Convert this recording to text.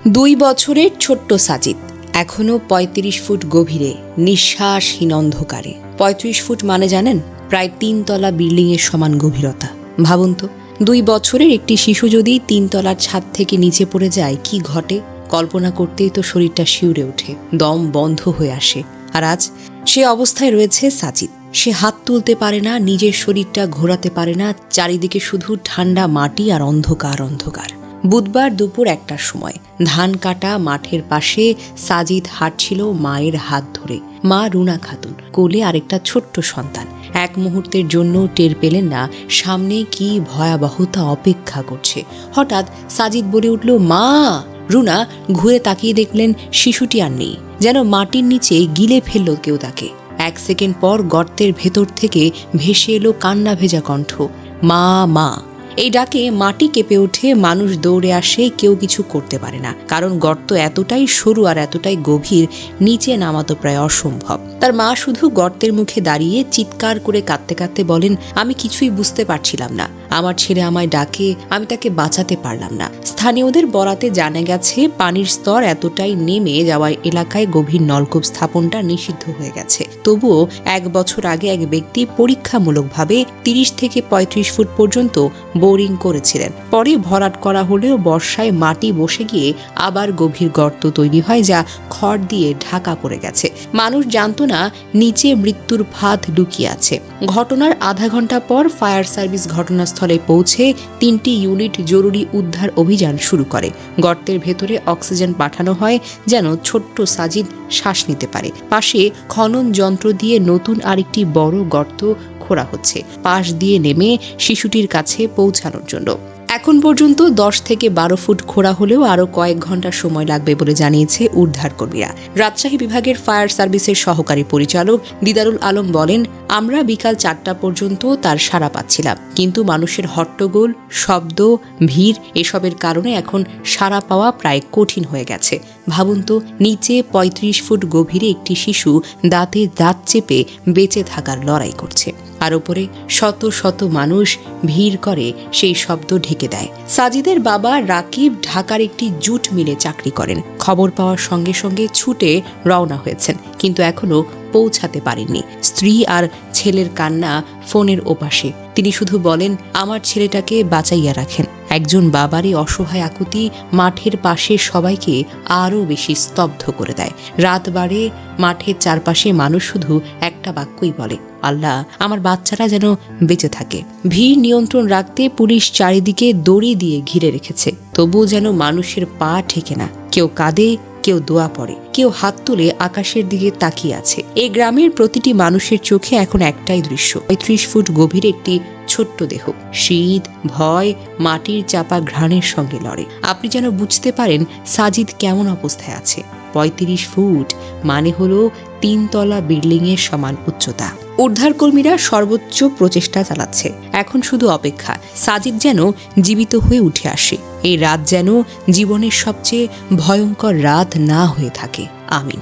2 বছরের ছোট্ট সাজিদ এখনো ৩৫ ফুট গভীরে নিঃশ্বাসহীন অন্ধকারে। ৩৫ ফুট মানে জানেন? প্রায় ৩ তলা বিল্ডিংয়ের সমান গভীরতা। ভাবুন তো, 2 বছরের একটি শিশু যদি 3 তলার ছাদ থেকে নিচে পড়ে যায়, কি ঘটে? কল্পনা করতেই তো শরীরটা শিউরে ওঠে, দম বন্ধ হয়ে আসে। আর আজ সে অবস্থায় রয়েছে সাজিদ। সে হাত তুলতে পারে না, নিজের শরীরটা ঘোরাতে পারে না, চারিদিকে শুধু ঠান্ডা মাটি আর অন্ধকার অন্ধকার। বুধবার দুপুর 1টার সময় ধান কাটা মাঠের পাশে সাজিদ হাঁটছিল মায়ের হাত ধরে। মা রুনা খাতুন, কোলে আরেকটা ছোট্ট সন্তান। এক মুহূর্তের জন্য টের পেলেন না সামনে কি ভয়াবহতা অপেক্ষা করছে। হঠাৎ সাজিদ বলে উঠল, মা! রুনা ঘুরে তাকিয়ে দেখলেন শিশুটি আর নেই, যেন মাটির নিচে গিলে ফেলল কেউ তাকে। 1 সেকেন্ড পর গর্তের ভেতর থেকে ভেসে এলো কান্না ভেজা কণ্ঠ, মা মা। এই ডাকে মাটি কেঁপে ওঠে, মানুষ দৌড়ে আসে, কেউ কিছু করতে পারে না, কারণ গর্ত এতটাই সরু আর এতটাই গভীর, নিচে নামা তো প্রায় অসম্ভব। তার মা শুধু গর্তের মুখে দাঁড়িয়ে চিৎকার করে কাঁদতে কাঁদতে বলেন, আমি কিছুই বুঝতে পারছিলাম না, আমার ছেলে আমায় ডাকে, আমি তাকে বাঁচাতে পারলাম না। স্থানীয়দের বরাতে জানা গেছে, পানির স্তর এতটাই নেমে যাওয়ায় এলাকায় গভীর নলকূপ স্থাপনটা নিষিদ্ধ হয়ে গেছে। তবুও 1 বছর আগে এক ব্যক্তি পরীক্ষামূলকভাবে 30 থেকে 35 ফুট পর্যন্ত বোরিং করেছিলেন। পরে ভরাট করা হলেও বর্ষায় মাটি বসে গিয়ে আবার গভীর গর্ত তৈরি হয়, যা খড় দিয়ে ঢাকা পড়ে গেছে। মানুষ জানতো না নিচে মৃত্যুর ফাঁদ লুকিয়ে আছে। ঘটনার আধা ঘন্টা পর ফায়ার সার্ভিস ঘটনাস্থলে পৌঁছে 3টি ইউনিট জরুরি উদ্ধার অভিযান শুরু করে। গর্তের ভেতরে অক্সিজেন পাঠানো হয় যেন ছোট্ট সাজিদ শ্বাস নিতে পারে। পাশে খনন যন্ত্র দিয়ে নতুন আরেকটি বড় গর্ত খোঁড়া হচ্ছে, পাশ দিয়ে নেমে শিশুটির কাছে পৌঁছানোর জন্য। এখন পর্যন্ত 10 থেকে 12 ফুট খোঁড়া হলেও আরও কয়েক ঘন্টা সময় লাগবে বলে জানিয়েছে উদ্ধারকর্মীরা। রাজশাহী বিভাগের ফায়ার সার্ভিসের সহকারী পরিচালক দিদারুল আলম বলেন, আমরা বিকাল 4টা পর্যন্ত তার সাড়া পাচ্ছিলাম, কিন্তু মানুষের হট্টগোল, শব্দ, ভিড় এসবের কারণে এখন সাড়া পাওয়া প্রায় কঠিন হয়ে গেছে। ভাবুন তো, নিচে 35 ফুট গভীরে একটি শিশু দাঁতে দাঁত চেপে বেঁচে থাকার লড়াই করছে, আর উপরে শত শত মানুষ ভিড় করে সেই শব্দ ঢেকে দেয়। সাজিদের বাবা রাকিব ঢাকার একটি জুট মিলে চাকরি করেন। খবর পাওয়ার সঙ্গে সঙ্গে ছুটে রওনা হয়েছেন, কিন্তু এখনো পৌঁছাতে পারেননি। স্ত্রী আর ছেলের কান্না ফোনের ওপাশে। তিনি শুধু বলেন, আমার ছেলেটাকে বাঁচাইয়া রাখেন। একজন বাবারই অসহায় আকুতি মাঠের পাশে সবাইকে আরও বেশি স্তব্ধ করে দেয়। রাত বাড়ে, মাঠের চারপাশে মানুষ শুধু একটা বাক্যই বলে, আল্লাহ, আমার বাচ্চারা যেন বেঁচে থাকে। ভিড় নিয়ন্ত্রণ রাখতে পুলিশ চারিদিকে দড়ি দিয়ে ঘিরে রেখেছে, তবুও যেন মানুষের পা ঠেকে না। কেউ কাঁদে, কেউ দোয়া পড়ে, কেউ হাত তুলে আকাশের দিকে তাকিয়ে আছে। এই গ্রামের প্রতিটি মানুষের চোখে এখন একটাই দৃশ্য, 35 ফুট গভীর একটি ছোট্ট দেহ, শীত, ভয়, মাটির চাপা ঘ্রাণের সঙ্গে লড়ে। আপনি যেন বুঝতে পারেন সাজিদ কেমন অবস্থায় আছে। 35 ফুট মানে হলো 3 তলা বিল্ডিংয়ের সমান উচ্চতা। উদ্ধারকর্মীরা সর্বোচ্চ প্রচেষ্টা চালাচ্ছে। এখন শুধু অপেক্ষা, সাজিদ যেন জীবিত হয়ে উঠে আসে। এই রাত যেন জীবনের সবচেয়ে ভয়ঙ্কর রাত না হয়ে থাকে। আমিন।